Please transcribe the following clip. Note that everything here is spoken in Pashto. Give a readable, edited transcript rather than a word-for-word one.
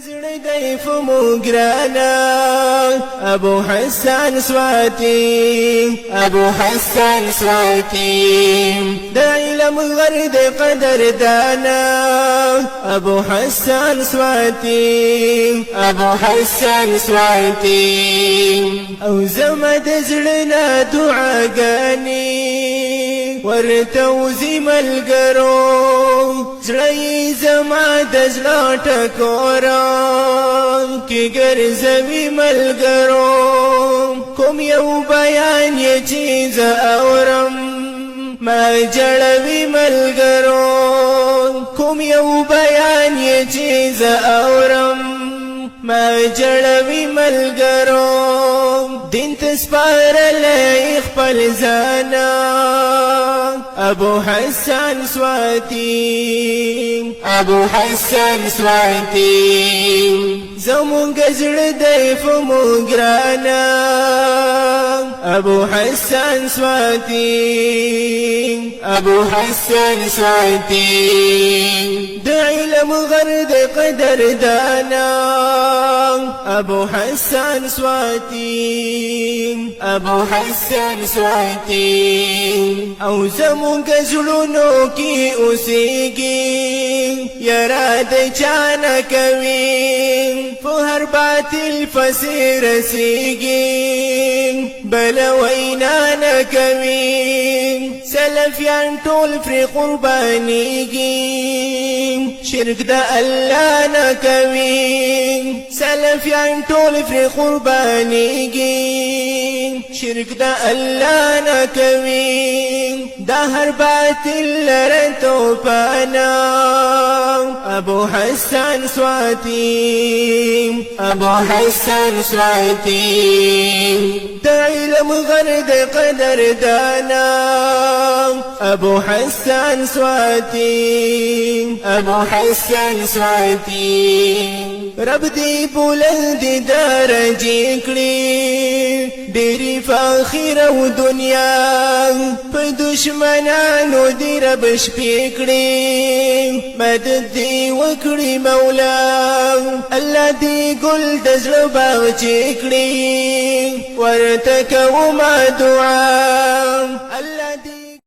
زړه دی فمو ګرانا ابو حسن سواتي ابو حسن سواتي د علم غرد قدر دانا ابو حسن سواتي ابو حسن سواتي او زمد زړه دعاګاني ورتوزي ملګرو زړه زما د زړه ټکورا کی ګرځوي ملګرو کوم یو بیان یې چې زه اورم ما جړوي ملګرو کوم یو بیان یې چې زه اورم ما جړوي ملګرو دین تسپارلی خپل ځانا ابو حسن سواتي ابو حسن سواتي زمونږ زړه دی فمو ګرانا ابو حسن سواتي ابو حسن سواتي د علم غرد قدر دانا ابو حسن سواتي ابو حسن سواتي او زمونږ زړونو کې اوسېږي یاره د چا نه کوي په هر باطل پسې رسېږي بله وینا نه کوي سلفیان ټول پرې قربانېږي شرک د الله نه کوي سلفیان ټول پرې قربانېږي شرک د الله نه کوي دا هر باطل لره توپانا ابو حسن سواتي ابو حسن سواتي د علم غرد قدر دانا ابو حسن سواتي ابو حسن سواتي رب دی بلند درجه کړي ډېری فاخر او دنیا په دشمنانو دی رب شپې کړي مدد دی وکړي مولا الله دی ګل د زړه باغچې کړي ورته کومه دعا الله